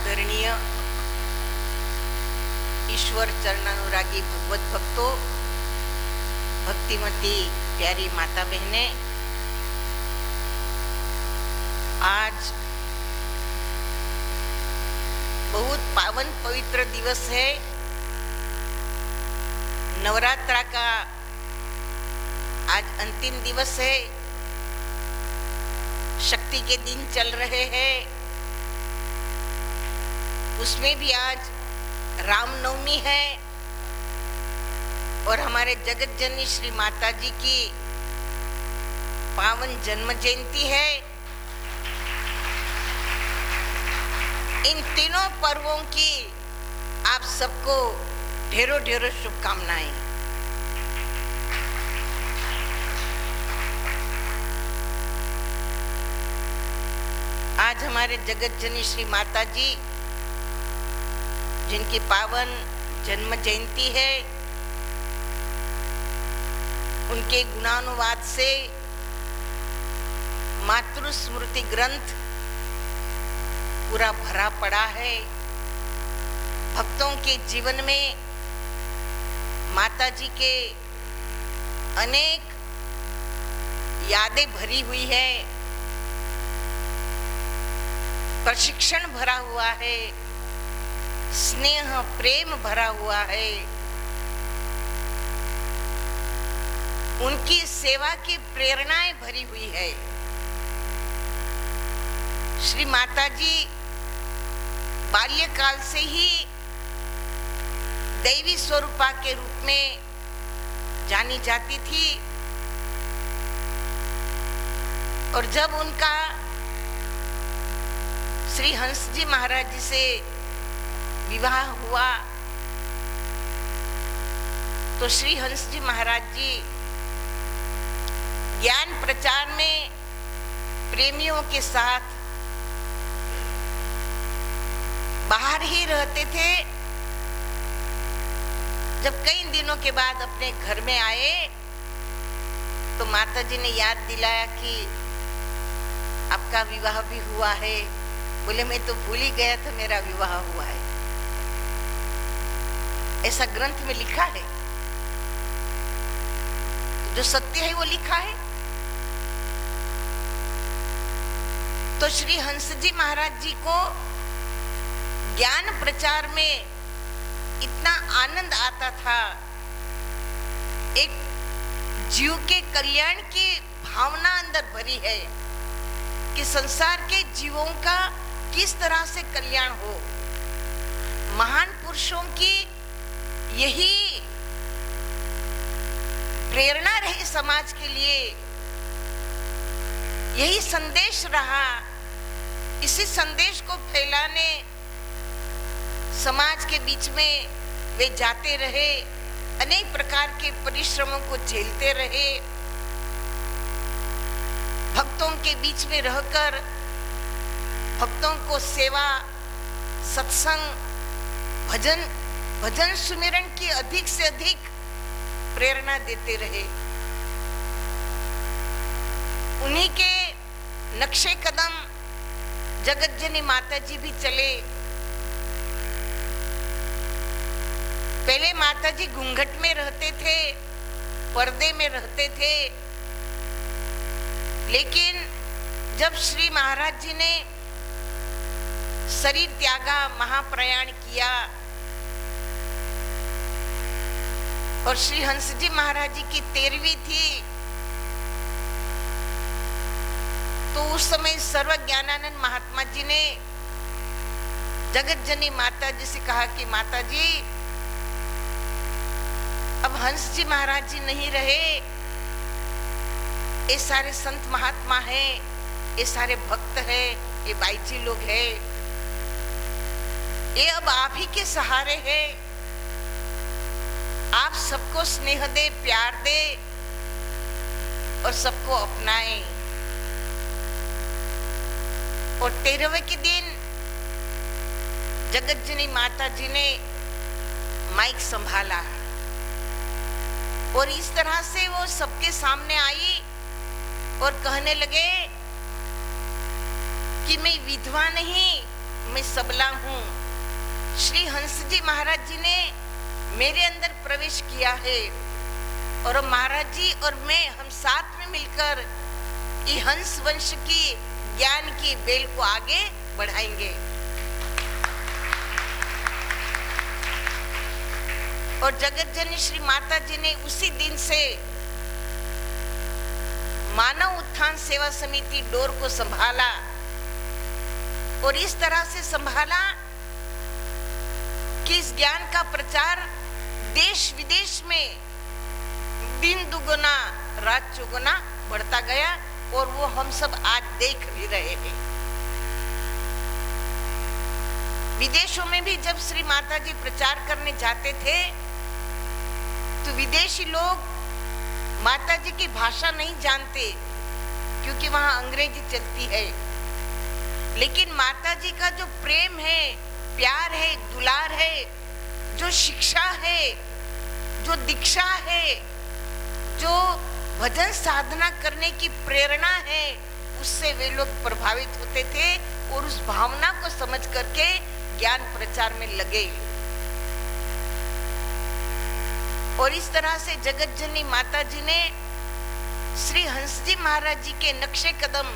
आदरणीय ईश्वर चरणानुरागी भगवत भक्तों, भक्तिमती प्यारी माता बहने, आज बहुत पावन पवित्र दिवस है। नवरात्रा का आज अंतिम दिवस है। शक्ति के दिन चल रहे हैं, उसमें भी आज रामनवमी है और हमारे जगत जननी श्री माता जी की पावन जन्म जयंती है। इन तीनों पर्वों की आप सबको ढेरों ढेरों शुभकामनाएं। आज हमारे जगत जननी श्री माता जी जिनकी पावन जन्म जयंती है, उनके गुणानुवाद से मातृ स्मृति ग्रंथ पूरा भरा पड़ा है। भक्तों के जीवन में माता जी के अनेक यादें भरी हुई है, प्रशिक्षण भरा हुआ है, स्नेह प्रेम भरा हुआ है। उनकी सेवा की प्रेरणाएं भरी हुई है। श्री माता जी बाल्यकाल से ही दैवी स्वरूपा के रूप में जानी जाती थी और जब उनका श्री हंस जी महाराज जी से विवाह हुआ तो श्री हंस जी महाराज जी ज्ञान प्रचार में प्रेमियों के साथ बाहर ही रहते थे। जब कई दिनों के बाद अपने घर में आए तो माता जी ने याद दिलाया कि आपका विवाह भी हुआ है। बोले मैं तो भूल ही गया था मेरा विवाह हुआ है। ऐसा ग्रंथ में लिखा है, जो सत्य है वो लिखा है। तो श्री हंस जी महाराज जी को ज्ञान प्रचार में इतना आनंद आता था, एक जीव के कल्याण की भावना अंदर भरी है कि संसार के जीवों का किस तरह से कल्याण हो। महान पुरुषों की यही प्रेरणा रही समाज के लिए, यही संदेश रहा। इसी संदेश को फैलाने समाज के बीच में वे जाते रहे, अनेक प्रकार के परिश्रमों को झेलते रहे, भक्तों के बीच में रहकर भक्तों को सेवा, सत्संग, भजन सुमिरन की अधिक से अधिक प्रेरणा देते रहे। उन्हीं के नक्शे कदम जगत जननी माता जी भी चले। पहले माता जी घूंघट में रहते थे, पर्दे में रहते थे, लेकिन जब श्री महाराज जी ने शरीर त्यागा, महाप्रयाण किया और श्री हंस जी महाराज जी की 13वीं थी, तो उस समय सर्व ज्ञानानंद महात्मा जी ने जगत जननी माता जी से कहा कि माता जी अब हंस जी महाराज जी नहीं रहे, ये सारे संत महात्मा हैं, ये सारे भक्त हैं, ये बाईजी लोग हैं, ये अब आप ही के सहारे हैं। आप सबको स्नेह दे, प्यार दे और सबको अपनाएं। और 13वें के दिन जगत जननी माता जी ने माइक संभाला और इस तरह से वो सबके सामने आई और कहने लगे कि मैं विधवा नहीं, मैं सबला हूँ। श्री हंस जी महाराज जी ने मेरे अंदर प्रवेश किया है और महाराज जी और मैं हम साथ में मिलकर ये हंस वंश की ज्ञान की बेल को आगे बढ़ाएंगे। और जगत जननी श्री माता जी ने उसी दिन से मानव उत्थान सेवा समिति डोर को संभाला और इस तरह से संभाला कि इस ज्ञान का प्रचार देश विदेश में दिन दुगुना रात चौगुना बढ़ता गया और वो हम सब आज देख भी रहे हैं। विदेशों में भी जब श्री माता जी प्रचार करने जाते थे तो विदेशी लोग माता जी की भाषा नहीं जानते क्योंकि वहां अंग्रेजी चलती है, लेकिन माता जी का जो प्रेम है, प्यार है, दुलार है, जो शिक्षा है, जो दीक्षा है, जो भजन साधना करने की प्रेरणा है, उससे वे लोग प्रभावित होते थे और उस भावना को समझ करके ज्ञान प्रचार में लगे। और इस तरह से जगत जननी माता जी ने श्री हंस जी महाराज जी के नक्शे कदम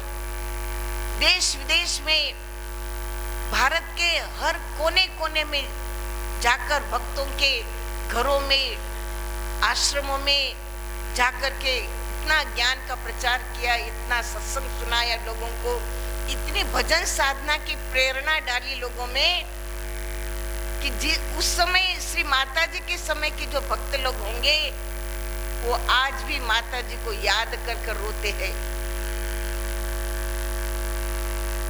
देश विदेश में भारत के हर कोने कोने में जाकर भक्तों के घरों में आश्रमों में जाकर के इतना ज्ञान का प्रचार किया, इतना सत्संग सुनाया लोगों को, इतनी भजन साधना की प्रेरणा डाली लोगों में कि उस समय श्री माता जी के समय के जो भक्त लोग होंगे वो आज भी माता जी को याद कर कर रोते हैं।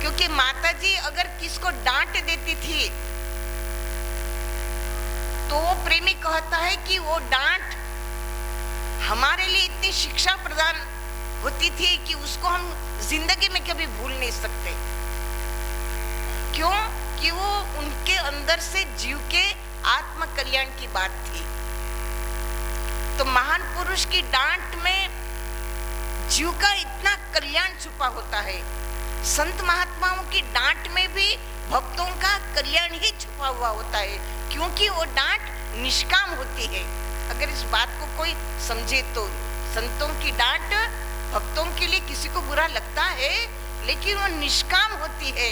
क्योंकि माता जी अगर किसको डांट देती थी तो वो प्रेमी कहता है कि वो डांट हमारे लिए इतनी शिक्षा प्रदान होती थी कि उसको हम जिंदगी में कभी भूल नहीं सकते। क्यों? कि वो उनके अंदर से जीव के आत्म कल्याण की बात थी। तो महान पुरुष की डांट में जीव का इतना कल्याण छुपा होता है। संत महात्माओं की डांट में भी भक्तों का कल्याण ही छुपा हुआ होता है, क्योंकि वो डांट निष्काम होती है। अगर इस बात को कोई समझे तो संतों की डांट भक्तों के लिए किसी को बुरा लगता है, लेकिन वो निष्काम होती है,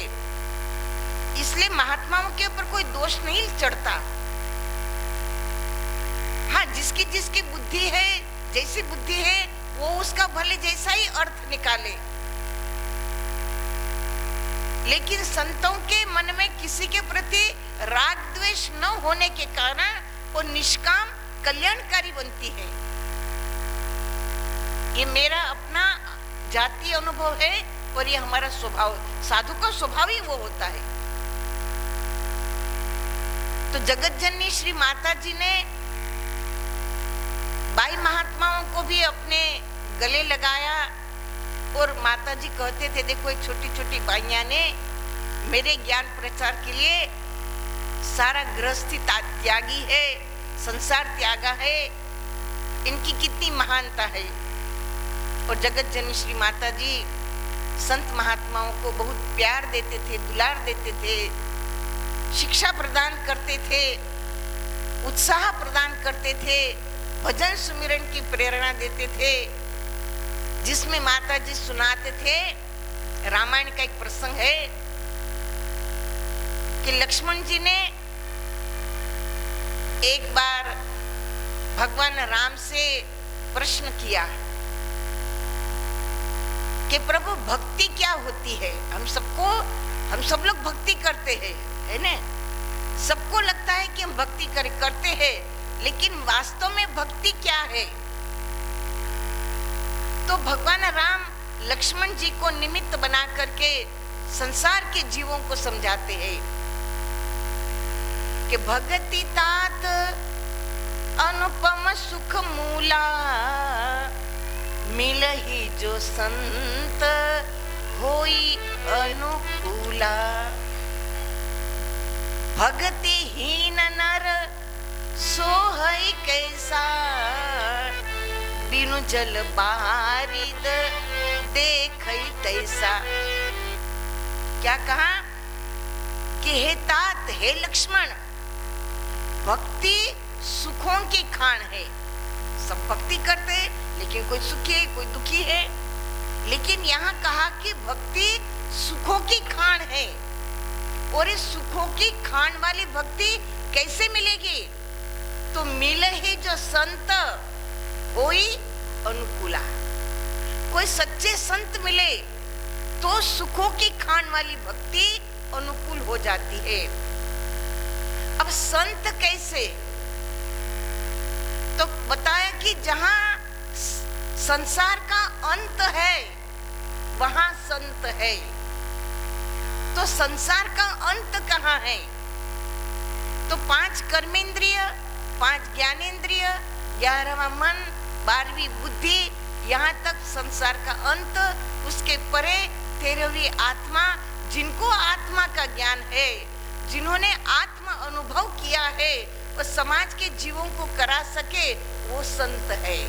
इसलिए महात्माओं के ऊपर कोई दोष नहीं चढ़ता। हाँ, जिसकी जिसकी बुद्धि है, जैसी बुद्धि है, वो उसका भले जैसा ही अर्थ निकाले, लेकिन संतों के मन में किसी के प्रति राग द्वेष न होने के कारण वो निष्काम कल्याणकारी बनती है। ये मेरा अपना जातीय अनुभव है और ये हमारा स्वभाव, साधु का स्वभाव ही वो होता है। तो जगत जननी श्री माता जी ने बाई महात्माओं को भी अपने गले लगाया और माता जी कहते थे, देखो एक छोटी छोटी बाइयां ने मेरे ज्ञान प्रचार के लिए सारा गृहस्थी त्यागी है, संसार त्यागा है, इनकी कितनी महानता है। और जगत जननी श्री माता जी संत महात्माओं को बहुत प्यार देते थे, दुलार देते थे, शिक्षा प्रदान करते थे, उत्साह प्रदान करते थे, भजन सुमिरन की प्रेरणा देते थे, जिसमें माता जी सुनाते थे। रामायण का एक प्रसंग है कि लक्ष्मण जी ने एक बार भगवान राम से प्रश्न किया कि प्रभु भक्ति क्या होती है। हम सब लोग भक्ति करते हैं, है ना? सबको लगता है कि हम भक्ति करते हैं, लेकिन वास्तव में भक्ति क्या है? तो भगवान राम लक्ष्मण जी को निमित्त बना करके संसार के जीवों को समझाते हैं कि भक्ति तात अनुपम सुख मूला, मिलहि जो संत होई अनुकूला। भक्ति हीन नर सोहई कैसा, बिनु जल बारिद देखई तैसा। क्या कहा कि हे लक्ष्मण, भक्ति सुखों की खान है। सब भक्ति करते हैं लेकिन कोई सुखी है, कोई दुखी है। लेकिन यहाँ कहा कि भक्ति सुखों की खान है। और इस सुखों की खान वाली भक्ति कैसे मिलेगी? तो मिले ही जो संत होई अनुकूला। कोई सच्चे संत मिले तो सुखों की खान वाली भक्ति अनुकूल हो जाती है। अब संत कैसे? तो बताया कि जहां संसार का अंत है वहां संत है। तो संसार का अंत कहाँ है? तो 5 कर्मेंद्रिय, 5 ज्ञानेंद्रिय, 11वां मन, 12वीं बुद्धि, यहाँ तक संसार का अंत। उसके परे 13वीं आत्मा। जिनको आत्मा का ज्ञान है, जिन्होंने आत्मा अनुभव किया है, वो समाज के जीवों को करा सके, वो संत है।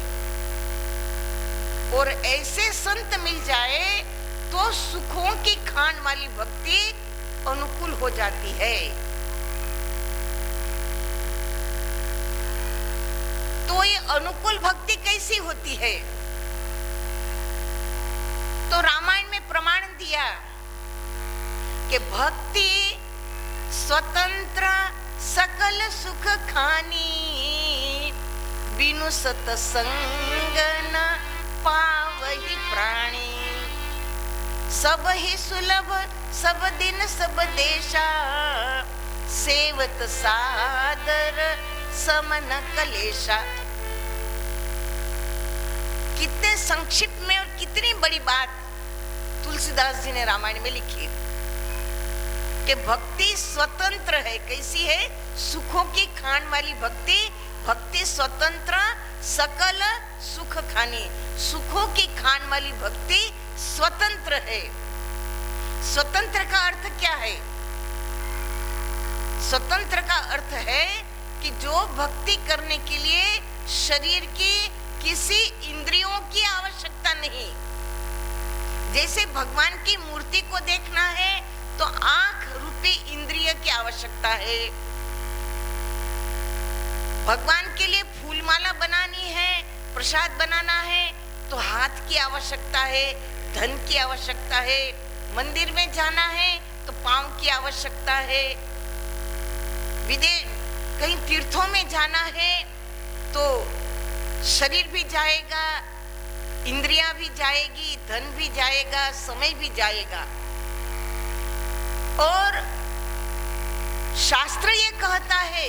और ऐसे संत मिल जाए तो सुखों की खान वाली भक्ति अनुकूल हो जाती है। तो ये अनुकूल भक्ति कैसी होती है? तो रामायण में प्रमाण दिया कि भक्ति स्वतंत्र सकल सुख खानी, बिनु सतसंग न पावहि प्राणी। सब ही सुलभ सब दिन सब देशा, सेवत सादर समन कलेशा। कितने संक्षिप्त में और कितनी बड़ी बात तुलसीदास जी ने रामायण में लिखी कि भक्ति स्वतंत्र है। कैसी है? सुखों की खान वाली भक्ति। भक्ति स्वतंत्र सकल सुख खानी। सुखों की खान वाली भक्ति स्वतंत्र है। स्वतंत्र का अर्थ क्या है? स्वतंत्र का अर्थ है कि जो भक्ति करने के लिए शरीर की किसी इंद्रियों की आवश्यकता नहीं। जैसे भगवान की मूर्ति को देखना है तो आंख रूपी इंद्रिय की आवश्यकता है। भगवान के लिए फूलमाला बनानी है, प्रसाद बनाना है तो हाथ की आवश्यकता है, धन की आवश्यकता है। मंदिर में जाना है तो पांव की आवश्यकता है। विदेश कहीं तीर्थों में जाना है तो शरीर भी जाएगा, इंद्रियां भी जाएगी, धन भी जाएगा, समय भी जाएगा। और शास्त्र ये कहता है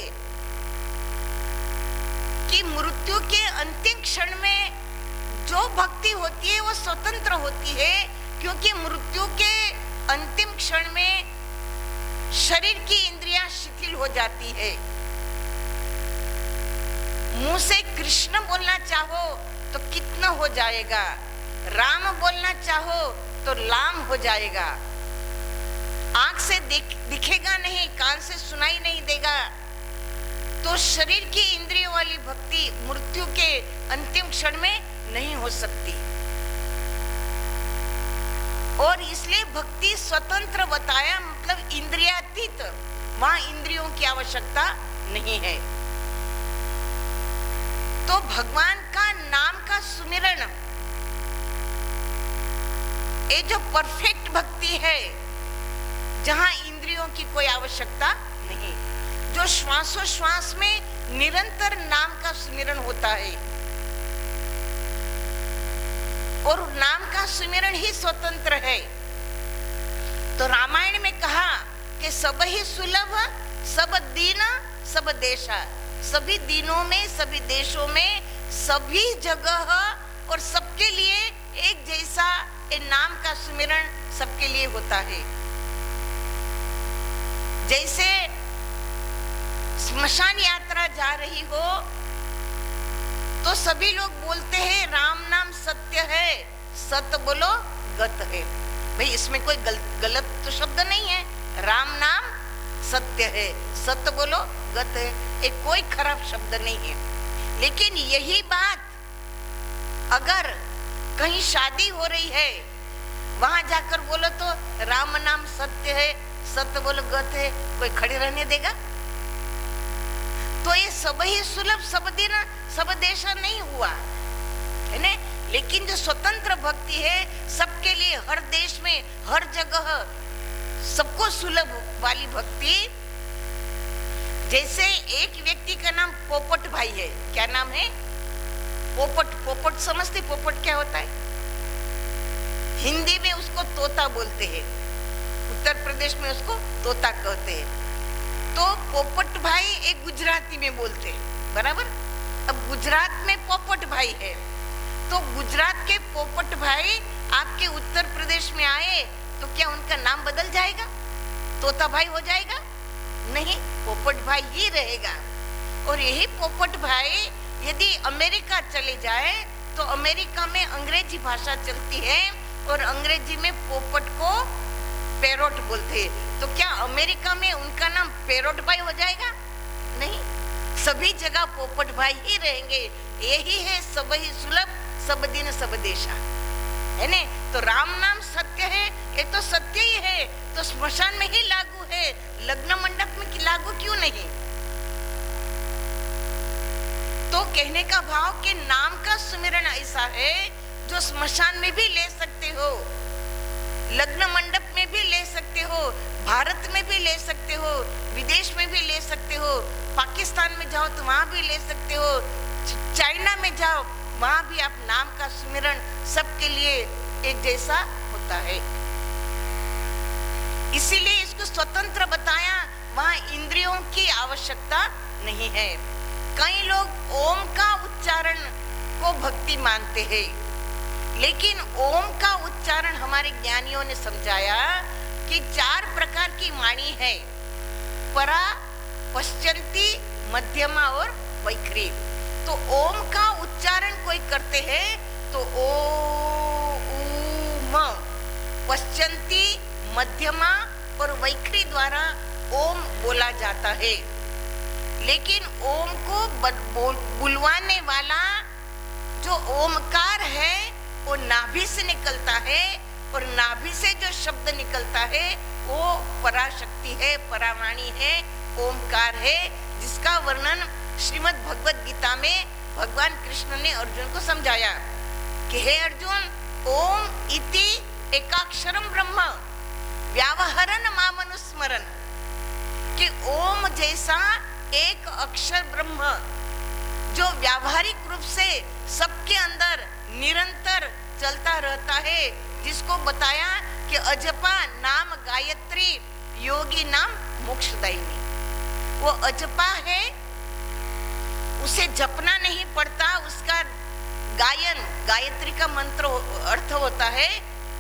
कि मृत्यु के अंतिम क्षण में जो भक्ति होती है वो स्वतंत्र होती है, क्योंकि मृत्यु के अंतिम क्षण में शरीर की इंद्रियां शिथिल हो जाती है। मुंह से कृष्ण बोलना चाहो तो कितना हो जाएगा, राम बोलना चाहो तो लाम हो जाएगा। आंख से दिखेगा नहीं, कान से सुनाई नहीं देगा। तो शरीर की इंद्रियों वाली भक्ति मृत्यु के अंतिम क्षण में नहीं हो सकती। और इसलिए भक्ति स्वतंत्र बताया, मतलब इंद्रियातीत। वहां इंद्रियों की आवश्यकता नहीं है। तो भगवान का नाम का सुमिरन, ये जो परफेक्ट भक्ति है, जहां इंद्रियों की कोई आवश्यकता नहीं, जो श्वासोश्वास में निरंतर नाम का सुमिरन होता है, और नाम का सुमिरन ही स्वतंत्र है। तो रामायण में कहा कि सब ही सुलभ सब दीन सब देशा। सभी दिनों में, सभी देशों में, सभी जगह और सबके लिए एक जैसा ये नाम का सुमिरन सबके लिए होता है। जैसे स्मशान यात्रा जा रही हो तो सभी लोग बोलते हैं राम नाम सत्य है, सत्य बोलो गत है। भाई इसमें कोई गलत तो शब्द नहीं है। राम नाम सत्य है, सत्य बोलो गत है, एक कोई खराब शब्द नहीं है। लेकिन यही बात अगर कहीं शादी हो रही है, वहां जाकर बोलो तो राम नाम सत्य है, सत्य बोलो गत है, कोई खड़े रहने देगा? तो ये सब ही सुलभ सब दिन सब देशा नहीं हुआ है ना। लेकिन जो स्वतंत्र भक्ति है, सबके लिए, हर देश में, हर जगह सबको सुलभ वाली भक्ति। जैसे एक व्यक्ति का नाम पोपट भाई है। क्या नाम है? पोपट। पोपट समझते? पोपट क्या होता है? हिंदी में उसको तोता बोलते हैं, उत्तर प्रदेश में उसको तोता कहते हैं। तो पोपट भाई एक गुजराती में बोलते हैं, बराबर। अब गुजरात में पोपट भाई है, तो गुजरात के पोपट भाई आपके उत्तर प्रदेश में आए तो क्या उनका नाम बदल जाएगा? तोता भाई हो जाएगा? नहीं, पोपट भाई ही रहेगा। और यही पोपट भाई यदि अमेरिका चले जाए तो अमेरिका में अंग्रेजी भाषा चलती है और अंग्रेजी में पोपट को पैरोट बोलते हैं। तो क्या अमेरिका में उनका नाम पैरोट भाई हो जाएगा? नहीं, सभी जगह पोपट भाई ही रहेंगे। यही है सब ही सुलभ सब दिन सब देशा, है ने। तो राम नाम सत्य है, ये तो सत्य ही है, तो स्मशान में ही लागू है, लग्न मंडप में लागू क्यों नहीं? तो कहने का भाव कि नाम का सुमिरन ऐसा है जो स्मशान में भी ले सकते हो, लग्न मंडप में भी ले सकते हो, भारत में भी ले सकते हो, विदेश में भी ले सकते हो, पाकिस्तान में जाओ तो वहां भी ले सकते हो, चाइना में जाओ वहां भी आप नाम का सुमिरन सबके लिए एक जैसा होता है। इसीलिए इसको स्वतंत्र बताया, वहां इंद्रियों की आवश्यकता नहीं है। कई लोग ओम का उच्चारण को भक्ति मानते हैं, लेकिन ओम का उच्चारण हमारे ज्ञानियों ने समझाया कि 4 प्रकार की वाणी है, परा, पश्चंती, मध्यमा और वैखरी। तो ओम का उच्चारण कोई करते हैं तो ओ ऊ म, पश्चंती, मध्यमा और वैखरी द्वारा ओम बोला जाता है। लेकिन ओम को बुलवाने वाला जो ओमकार है वो नाभि से निकलता है, और नाभि से जो शब्द निकलता है वो पराशक्ति है, परावाणी है, ओमकार है, जिसका वर्णन श्रीमद् भगवद गीता में भगवान कृष्ण ने अर्जुन को समझाया कि हे अर्जुन, ओम इति एकाक्षरम ब्रह्म व्यावहरन मामनुस्मरन, कि ओम जैसा एक अक्षर ब्रह्म जो व्यावहारिक रूप से सबके अंदर निरंतर चलता रहता है, जिसको बताया कि अजपा नाम गायत्री, योगी नाम मोक्षदायिनी। वो अजपा है, उसे जपना नहीं पड़ता, उसका गायन, गायत्री का मंत्र अर्थ होता है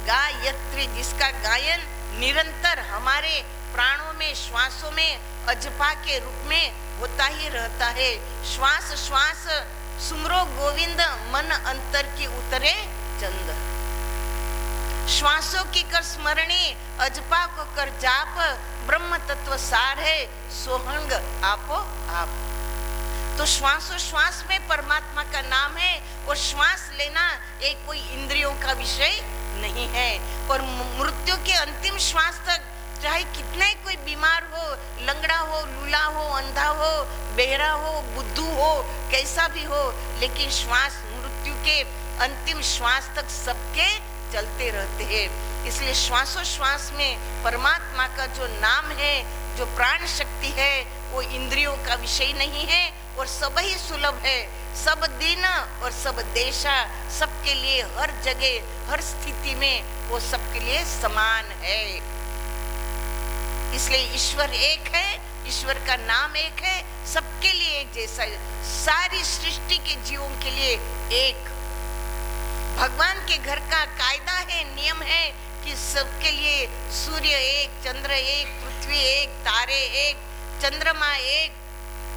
गायत्री, जिसका गायन निरंतर हमारे प्राणों में, श्वासों में अजपा के रूप में होता ही रहता है। श्वास श्वास सुमरो गोविंद, मन अंतर की उतरे चंद। श्वासों की कर स्मरणी, अजपा को कर जाप, ब्रह्म तत्व सार है, सोहंग आपो आप। तो श्वासों श्वास में परमात्मा का नाम है, और श्वास लेना एक कोई इंद्रियों का विषय नहीं है। और मृत्यु के अंतिम श्वास तक चाहे कितने कोई बीमार हो, लंगड़ा हो, लूला हो, अंधा हो, बहरा हो, बुद्धू हो, कैसा भी हो, लेकिन श्वास मृत्यु के अंतिम श्वास तक सबके चलते रहते हैं। इसलिए श्वासोश्वास में परमात्मा का जो नाम है, जो प्राण शक्ति है, वो इंद्रियों का विषय नहीं है और सब ही सुलभ है, सब दिन और सब देशा, सबके लिए, हर जगह, हर स्थिति में वो सबके लिए समान है। इसलिए ईश्वर एक है, ईश्वर का नाम एक है, सबके लिए एक जैसा, सारी सृष्टि के जीवों के लिए एक। भगवान के घर का कायदा है, नियम है कि सबके लिए सूर्य एक, चंद्र एक, पृथ्वी एक, तारे एक, चंद्रमा एक,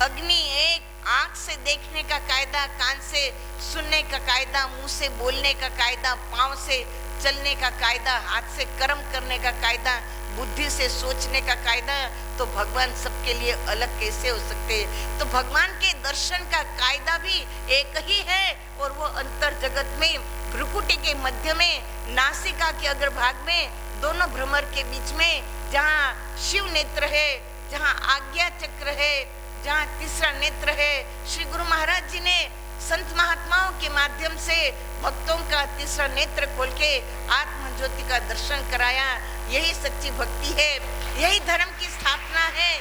अग्नि एक, आंख से देखने का कायदा, कान से सुनने का कायदा, मुंह से बोलने का कायदा, पांव से चलने का कायदा, हाथ से कर्म करने का कायदा, बुद्धि से सोचने का कायदा। तो भगवान सबके लिए अलग कैसे हो सकते हैं? तो भगवान के दर्शन का कायदा भी एक ही है, और वो अंतर जगत में भ्रुकुटी के मध्य में, नासिका के अग्रभाग में, दोनों भ्रमर के बीच में जहाँ शिव नेत्र है, जहाँ आज्ञा चक्र है, जहाँ तीसरा नेत्र है, श्री गुरु महाराज जी ने संत महात्माओं के माध्यम से भक्तों का तीसरा नेत्र खोल के आत्म ज्योति का दर्शन कराया। यही सच्ची भक्ति है, यही धर्म की स्थापना है।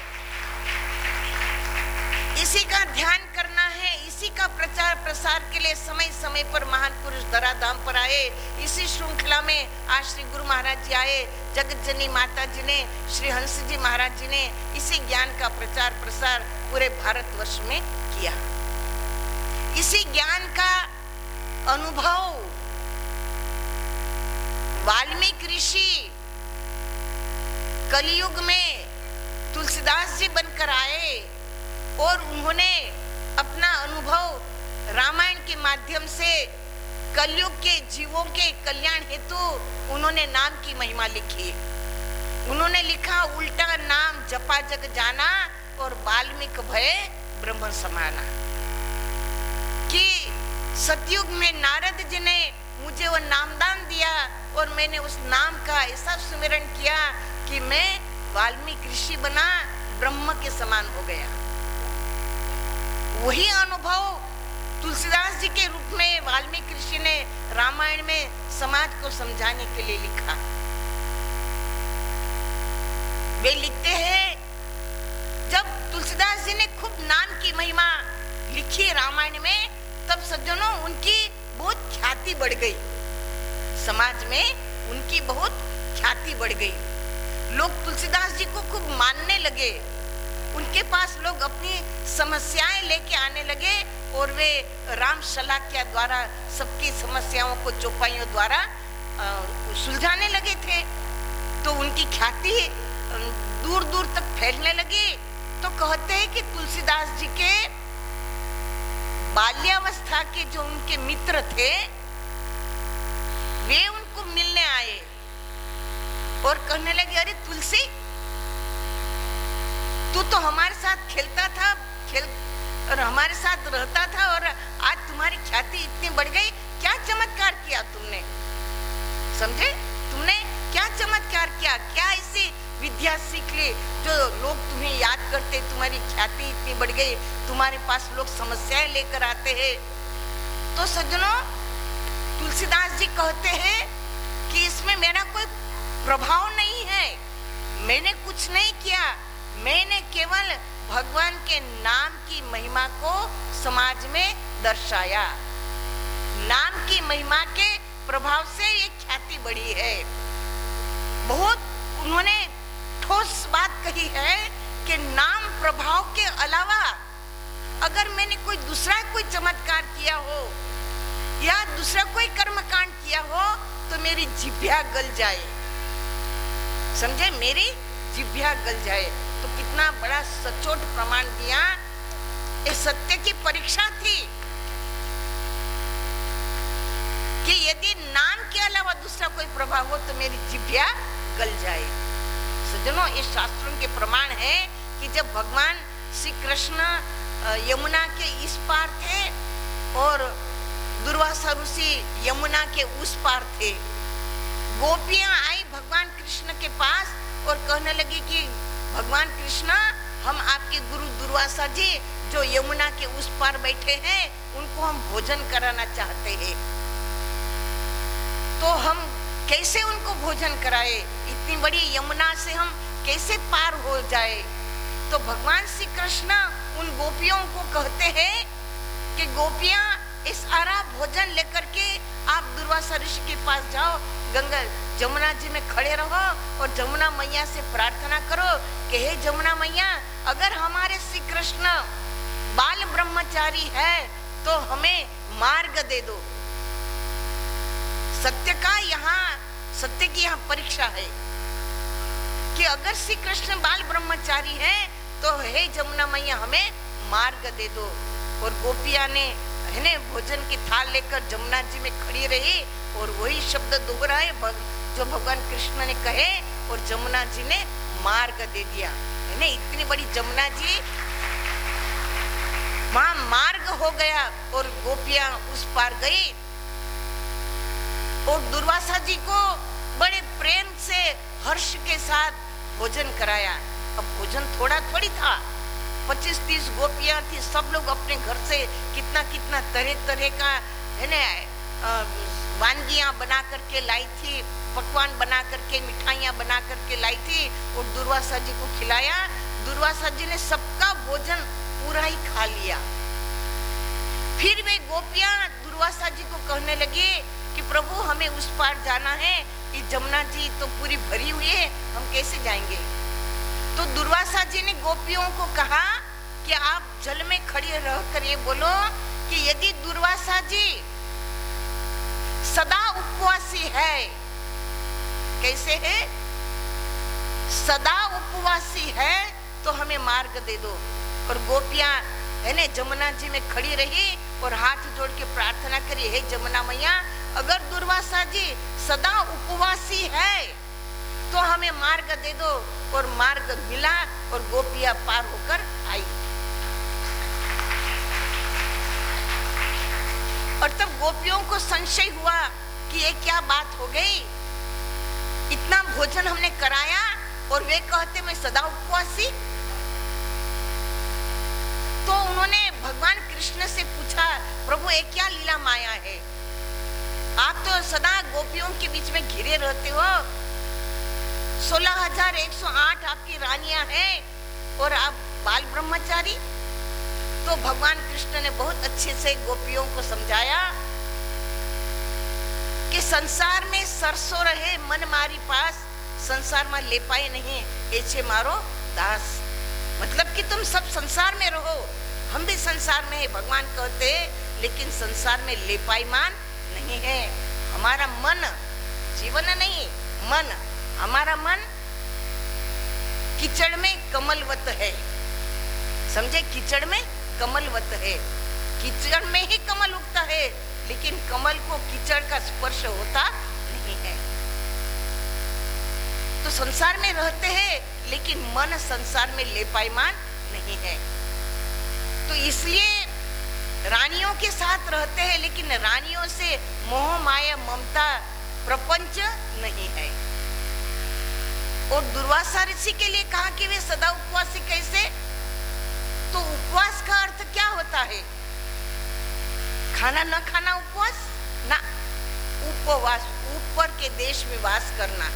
इसी का ध्यान करना है, इसी का प्रचार प्रसार के लिए समय समय पर महान पुरुष धराधाम पर आए। इसी श्रृंखला में आज श्री गुरु महाराज जी आए, जगत जननी माता जी ने, श्री हंस जी महाराज जी ने इसी ज्ञान का प्रचार प्रसार पूरे भारतवर्ष में किया। इसी ज्ञान का अनुभव वाल्मीकि ऋषि कलयुग में तुलसीदास जी बनकर आए और उन्होंने अपना अनुभव रामायण के माध्यम से कलयुग के जीवों के कल्याण हेतु उन्होंने नाम की महिमा लिखी। उन्होंने लिखा, उल्टा नाम जपा जग जाना और वाल्मीकि भय ब्रह्म समाना। कि सतयुग में नारद जी ने मुझे वो नामदान दिया और मैंने उस नाम का ऐसा सुमिरन किया कि मैं वाल्मीकि ऋषि बना, ब्रह्म के समान हो गया। वही अनुभव तुलसीदास जी के रूप में वाल्मीकि ऋषि ने रामायण में समाज को समझाने के लिए लिखा। वे लिखते हैं, जब तुलसीदास जी ने खूब नाम की महिमा लिखी रामायण में, तब सज्जनों उनकी बहुत ख्याति बढ़ गई, समाज में उनकी बहुत ख्याति बढ़ गई। लोग तुलसीदास जी को खूब मानने लगे, उनके पास लोग अपनी समस्याएं लेके आने लगे और वे राम शलाक्या द्वारा सबकी समस्याओं को चौपाइयों द्वारा सुलझाने लगे थे। तो उनकी ख्याति दूर दूर तक फैलने लगी। तो कहते हैं कि तुलसीदास जी के बाल्यावस्था के जो उनके मित्र थे, वे उनको मिलने आए और कहने लगे, अरे तुलसी, तू तो हमारे साथ खेलता था, और हमारे साथ रहता था, और आज तुम्हारी ख्याति इतनी बढ़ गई, क्या चमत्कार किया तुमने? समझे? तुमने क्या चमत्कार किया? क्या ऐसी विद्या सीख ली जो लोग तुम्हें याद करते, तुम्हारी ख्याति इतनी बढ़ गई, तुम्हारे पास लोग समस्याएं लेकर आते हैं। तो सज्जनों, तुलसीदास जी कहते हैं कि इसमें मेरा कोई प्रभाव नहीं है, मैंने कुछ नहीं किया, मैंने केवल भगवान के नाम की महिमा को समाज में दर्शाया। नाम की महिमा के प्रभाव से ये ख्याति बढ़ी है। बहुत उन्होंने ठोस बात कही है कि नाम प्रभाव के अलावा अगर मैंने कोई दूसरा कोई चमत्कार किया हो या दूसरा कोई कर्मकांड किया हो तो मेरी जिह्वा गल जाए। समझे? मेरी जिह्वा गल जाए। तो कितना बड़ा सचोट प्रमाण दिया। ये सत्य की परीक्षा थी कि यदि नाम के अलावा दूसरा कोई प्रभाव हो तो मेरी जिह्वा गल जाए। सज्जनों, ये शास्त्रों के प्रमाण है कि जब भगवान श्री कृष्ण यमुना के इस पार थे और दुर्वासा ऋषि यमुना के उस पार थे, गोपियां आई भगवान कृष्ण के पास और कहने लगी कि भगवान कृष्ण, हम आपके गुरु दुर्वासा जी जो यमुना के उस पार बैठे हैं, उनको हम भोजन कराना चाहते हैं, तो हम कैसे उनको भोजन कराए? इतनी बड़ी यमुना से हम कैसे पार हो जाए? तो भगवान श्री कृष्ण उन गोपियों को कहते हैं कि गोपियां, इस सारा भोजन लेकर के आप दुर्वासा ऋषि के पास जाओ, गंगा जमुना जी में खड़े रहो और जमुना मैया से प्रार्थना करो कि हे जमुना मैया, अगर हमारे श्री कृष्ण बाल ब्रह्मचारी है तो हमें मार्ग दे दो। सत्य की यहाँ परीक्षा है कि अगर श्री कृष्ण बाल ब्रह्मचारी है तो हे जमुना मैया हमें मार्ग दे दो। और गोपिया ने भोजन की थाल लेकर जमुना जी में खड़ी रही और वही शब्द दोहराए जो भगवान कृष्ण ने कहे और जमुना जी ने मार्ग दे दिया। इतनी बड़ी जमुना जी, वहां मार्ग हो गया और गोपियां उस पार गई। और दुर्वासा जी को बड़े प्रेम से, हर्ष के साथ भोजन कराया। अब भोजन थोड़ा थोड़ी था, 25-30 गोपियां थी, सब लोग अपने घर से कितना कितना तरह तरह का है ना वानगियां बना करके लाई थी, पकवान बना करके, मिठाइयां बना करके लाई थी और दुर्वासा जी को खिलाया। दुर्वासा जी ने सबका भोजन पूरा ही खा लिया। फिर वे गोपियां दुर्वासा जी को कहने लगे कि प्रभु हमें उस पार जाना है, ये जमुना जी तो पूरी भरी हुई है, हम कैसे जाएंगे। तो दुर्वासा जी ने गोपियों को कहा कि आप जल में खड़े रहकर ये बोलो कि यदि दुर्वासा जी सदा उपवासी है, कैसे है, सदा उपवासी है तो हमें मार्ग दे दो। और गोपियां है ने जमुना जी में खड़ी रही और हाथ जोड़ के प्रार्थना करी, हे जमुना मैया अगर दुर्वासा जी सदा उपवासी है तो हमें मार्ग दे दो। और मार्ग मिला और गोपियां पार होकर आई। और तब गोपियों को संशय हुआ कि ये क्या बात हो गई, इतना भोजन हमने कराया और वे कहते मैं सदा उपवासी। तो उन्होंने भगवान कृष्ण से पूछा, प्रभु ये क्या लीला माया है, आप तो सदा गोपियों के बीच में घिरे रहते हो, 16,108 आपकी रानियां हैं और आप बाल ब्रह्मचारी। तो भगवान कृष्ण ने बहुत अच्छे से गोपियों को समझाया कि संसार में सरसों रहे मन मारी पास, संसार में ले पाए नहीं ऐसे मारो दास। मतलब कि तुम सब संसार में रहो, हम भी संसार में है भगवान कहते, लेकिन संसार में ले पाई मान नहीं है। हमारा मन, जीवन नहीं मन, हमारा मन कीचड़ में कमलवत है, समझे, कीचड़ में कमलवत है, कीचड़ में ही कमल उगता है, लेकिन कमल को कीचड़ का स्पर्श होता नहीं है। तो संसार में रहते हैं लेकिन मन संसार में ले पायमान नहीं है। तो इसलिए रानियों के साथ रहते हैं लेकिन रानियों से मोह माया ममता प्रपंच नहीं है। और दुर्वासा ऋषि के लिए कहा कि वे सदा उपवासी कैसे, तो उपवास का अर्थ क्या होता है, खाना न खाना उपवास ना, उपवास ऊपर के देश में वास करना,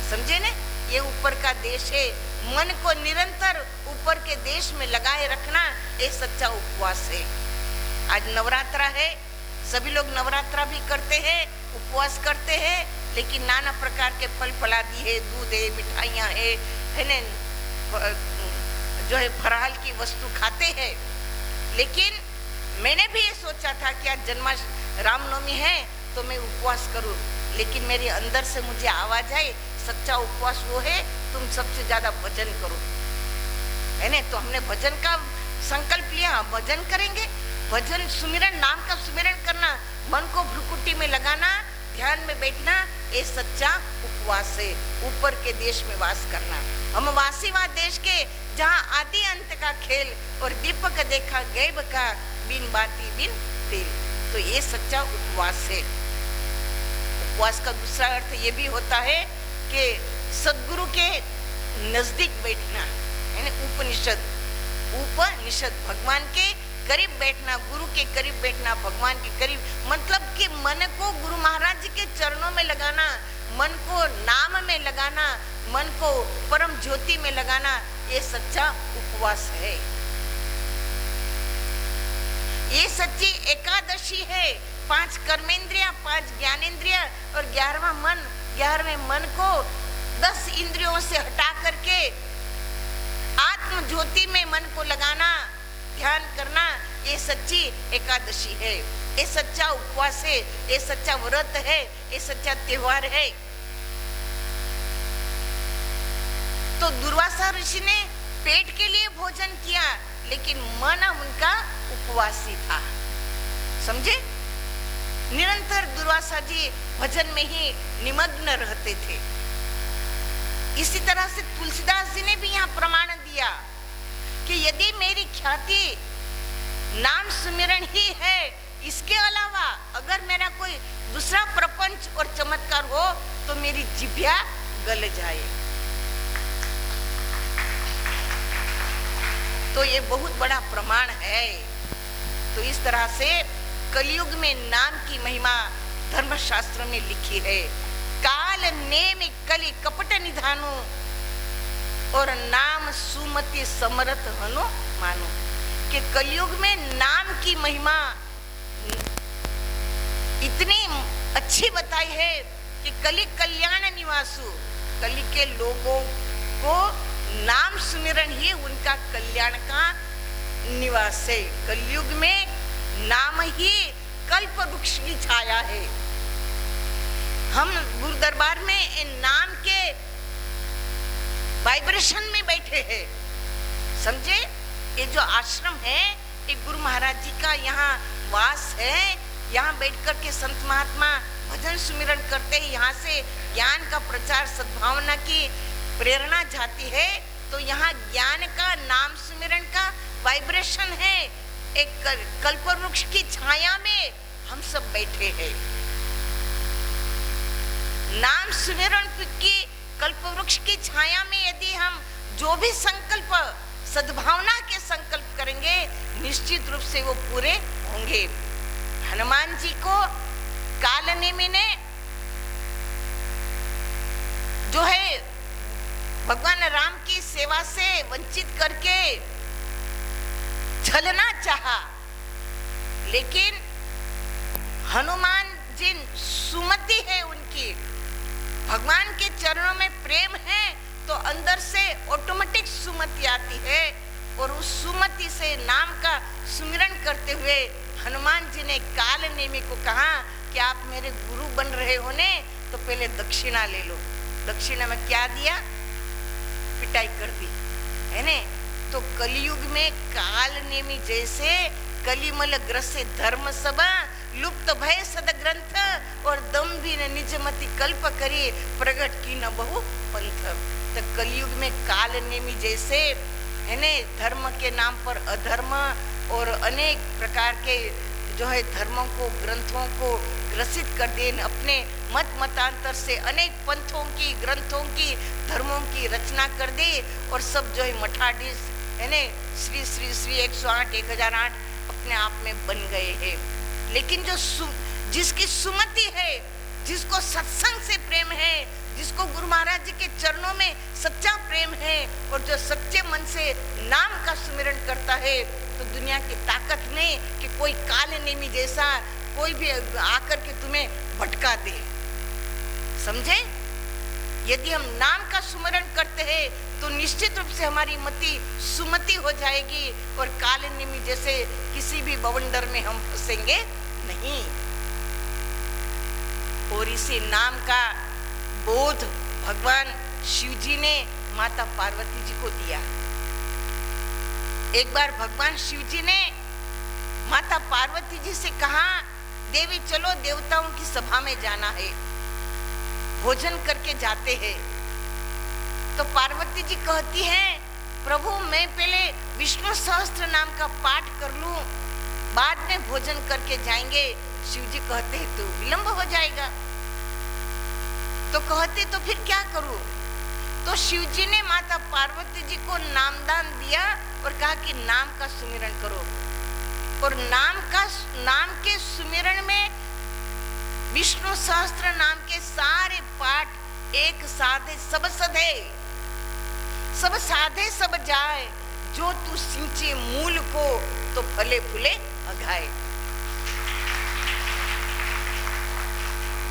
समझे ने, ये ऊपर का देश है, मन को निरंतर ऊपर के देश में लगाए रखना, ये सच्चा उपवास है। आज नवरात्रा है, सभी लोग नवरात्रा भी करते हैं, उपवास करते हैं, लेकिन नाना प्रकार के फल फलादी है, दूध है, मिठाइयाँ है न, जो है फराल की वस्तु खाते हैं। लेकिन मैंने भी ये सोचा था कि आज रामनवमी है तो मैं उपवास करूं, लेकिन मेरे अंदर से मुझे आवाज आई, सच्चा उपवास वो है तुम सबसे ज्यादा भजन करो, है ना। तो हमने भजन का संकल्प लिया, भजन करेंगे। भजन सुमिरन, नाम का सुमिरन करना, मन को भ्रुकुटी में लगाना, ध्यान में बैठना, ये सच्चा उपवास है, ऊपर के देश में वास करना। हम वासीवाद देश के जहाँ आदि अंत का खेल और दीपक देखा गैब का, बिन बाती बिन तेल, तो ये सच्चा उपवास है। उपवास का दूसरा अर्थ ये भी होता है कि सद्गुरु के नजदीक बैठना, यानी उपनिषद, भगवान के करीब बैठना, गुरु के करीब बैठना, भगवान के करीब, मतलब कि मन को गुरु महाराज जी के चरणों में लगाना, मन को नाम में लगाना, मन को परम ज्योति में लगाना, ये सच्चा उपवास है। ये सच्ची एकादशी है। 5 कर्मेंद्रिया, 5 ज्ञानेंद्रिया और 11वां मन, 11वें मन को 10 इंद्रियों से हटा करके आत्म ज्योति में मन को लगाना, ध्यान करना, ये सच्ची एकादशी है, ये सच्चा उपवास है, ये सच्चा व्रत है, ये सच्चा त्योहार है। तो दुर्वासा ऋषि ने पेट के लिए भोजन किया, लेकिन मन उनका उपवासी था, समझे। निरंतर दुर्वासा जी भजन में ही निमग्न रहते थे। इसी तरह से तुलसीदास जी ने भी यहाँ प्रमाण दिया कि यदि मेरी ख्याति नाम सुमिरन ही है, इसके अलावा अगर मेरा कोई दूसरा प्रपंच और चमत्कार हो तो मेरी जिभ्या गल जाए। तो ये बहुत बड़ा प्रमाण है। तो इस तरह से कलयुग में नाम की महिमा धर्मशास्त्र में लिखी है। काल नेम कलि कपट निधानु और नाम सुमति समरथ हनु मानो, कि कलयुग में नाम की महिमा इतनी अच्छी बताई है कि कलि कल्याण निवासु, कलि के लोगों को नाम सुमिरन ही उनका कल्याण का निवास है। कलयुग में नाम ही कल्प वृक्ष की छाया है। हम गुरु दरबार में इन नाम के वाइब्रेशन में बैठे हैं, समझे। ये जो आश्रम है ये गुरु महाराज जी का यहाँ वास है। यहाँ बैठकर के संत महात्मा भजन सुमिरन करते हैं। यहाँ से ज्ञान का प्रचार, सद्भावना की प्रेरणा जाती है। तो यहाँ ज्ञान का, नाम सुमिरन का वाइब्रेशन है। एक कल्पवृक्ष की छाया में हम सब बैठे हैं। नाम सुमिरन की कल्पवृक्ष की छाया में यदि हम जो भी संकल्प, सद्भावना के संकल्प करेंगे, निश्चित रूप से वो पूरे होंगे। हनुमान जी को कालनेमी ने जो है भगवान राम की सेवा से वंचित करके छलना चाहा, लेकिन हनुमान जी सुमति है उनकी, भगवान के चरणों में प्रेम है, तो अंदर से ऑटोमेटिक सुमति आती है। और उस सुमति से नाम का सुमिरन करते हुए हनुमान जी ने कालनेमी को कहा कि आप मेरे गुरु बन रहे हो ने, तो पहले दक्षिणा ले लो। दक्षिणा में क्या दिया? पिटाई कर दी, है ने। तो कलयुग में कालनेमी जैसे कलिमल ग्रसे धर्म सभा लुप्त भय सद ग्रंथ और दम्भी ने निजमति कल्प करी प्रगट की न बहु पंथ। तो कलयुग में कालनेमी जैसे, है ने, धर्म के नाम पर अधर्म और अनेक प्रकार के जो है धर्मों को, ग्रंथों को ग्रसित कर दे, अपने मत मतांतर से अनेक पंथों की, ग्रंथों की, धर्मों की रचना कर दे और सब जो है मठाधीश, है ने, श्री श्री श्री 108 1008 अपने आप में बन गए हैं। लेकिन जो जिसकी सुमति है, जिसको सत्संग से प्रेम है, जिसको गुरु महाराज जी के चरणों में सच्चा प्रेम है और जो सच्चे मन से नाम का सुमिरन करता है, तो दुनिया की ताकत नहीं कि कोई कालनेमी जैसा कोई भी आकर के तुम्हें भटका दे, समझे। यदि हम नाम का सुमिरन करते हैं तो निश्चित रूप से हमारी मति सुमति हो जाएगी और कालनेमी जैसे किसी भी बवंडर में हम फंसेंगे नहीं। और इसी नाम का बोध भगवान शिव जी ने माता पार्वती जी को दिया। एक बार भगवान शिव जी ने माता पार्वती जी से कहा, देवी चलो देवताओं की सभा में जाना है, भोजन करके जाते हैं। तो पार्वती जी कहती हैं, प्रभु मैं पहले विष्णु सहस्त्र नाम का पाठ कर लूं, बाद में भोजन करके जाएंगे। शिव जी कहते हैं तो विलंब हो जाएगा। तो कहते तो फिर क्या करूं? तो शिव जी ने माता पार्वती जी को नामदान दिया और कहा कि नाम का सुमिरन करो। और नाम के सुमिरन में विष्णु सहस्त्र नाम के सारे पाठ एक साधे सब सधे, सब साधे सब जाए, जो तू सिंचे मूल को तो फले फूले अघाए।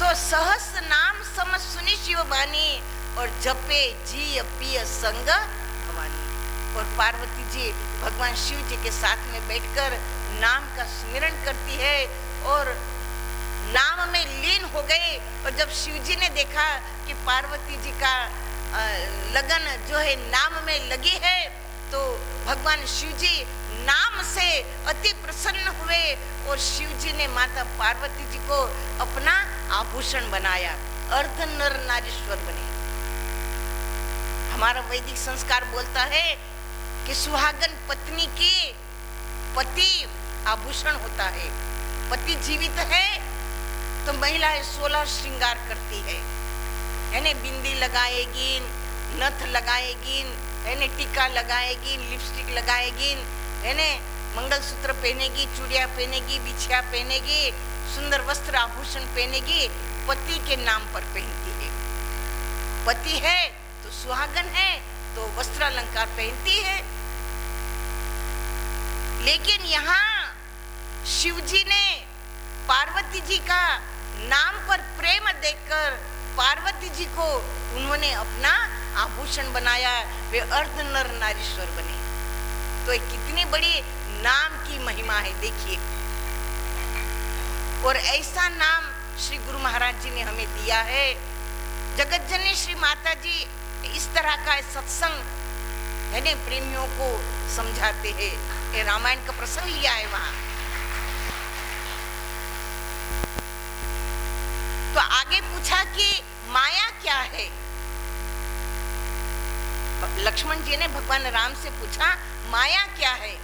तो सहस नाम सम सुनि शिव बानी और जपे जी पिय संग भवानी। और पार्वती जी भगवान शिव जी के साथ में बैठकर नाम का सुमिरन करती है और नाम में लीन हो गए। और जब शिव जी ने देखा कि पार्वती जी का लगन जो है नाम में लगी है, तो भगवान शिव जी नाम से अति प्रसन्न हुए और शिव जी ने माता पार्वती जी को अपना आभूषण बनाया, अर्ध नर नारीश्वर बने। हमारा वैदिक संस्कार बोलता है कि सुहागन पत्नी की पति आभूषण होता है। पति जीवित है तो महिलाएं 16 श्रृंगार करती है, यानी बिंदी लगाएगी, नथ लगाएगी, है ने, टीका लगाएगी, लिपस्टिक लगाएगी, है ने, मंगलसूत्र पहनेगी, चूड़िया पहनेगी, बिछिया पहनेगी, सुंदर वस्त्र आभूषण पहनेगी, पति के नाम पर पहनती है। पति है तो सुहागन है तो वस्त्र अलंकार पहनती है। लेकिन यहाँ शिव जी ने पार्वती जी का नाम पर प्रेम देखकर पार्वती जी को उन्होंने अपना आभूषण बनाया, वे अर्ध नर नारीश्वर बने। तो ये कितनी बड़ी नाम की महिमा है, देखिए। और ऐसा नाम श्री गुरु महाराज जी ने हमें दिया है। जगत जननी श्री माता जी इस तरह का सत्संग है ने प्रेमियों को समझाते हैं। ये रामायण का प्रसंग लिया है वहां। तो आगे पूछा कि माया क्या है। लक्ष्मण जी ने भगवान राम से पूछा माया क्या है।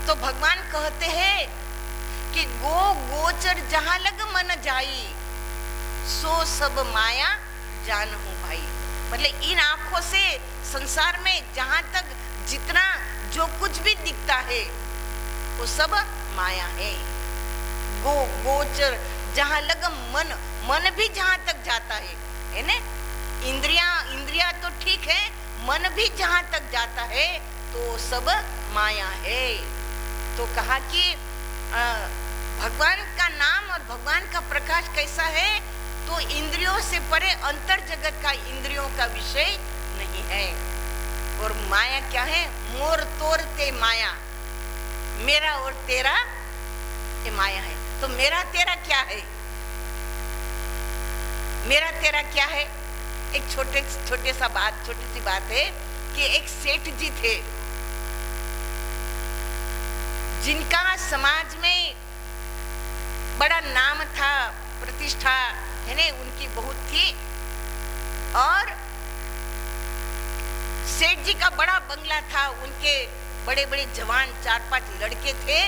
तो भगवान कहते हैं कि गो गोचर जहां लग मन जाई, सो सब माया जानहु भाई। मतलब इन आंखों से संसार में जहां तक जितना जो कुछ भी दिखता है वो सब माया है। गो गोचर जहां लग मन, मन भी जहां तक जाता है ना। इंद्रिया तो ठीक है, मन भी जहां तक जाता है तो सब माया है। तो कहा कि भगवान का नाम और भगवान का प्रकाश कैसा है, तो इंद्रियों से परे अंतर जगत का इंद्रियों का विषय नहीं है। और माया क्या है, मोर तोर ते माया, मेरा और तेरा ये माया है। तो मेरा तेरा क्या है, मेरा तेरा क्या है। एक छोटी सी बात है कि एक सेठ जी थे जिनका समाज में बड़ा नाम था, प्रतिष्ठा है ने उनकी बहुत थी। और सेठ जी का बड़ा बंगला था, उनके बड़े बड़े जवान 4-5 लड़के थे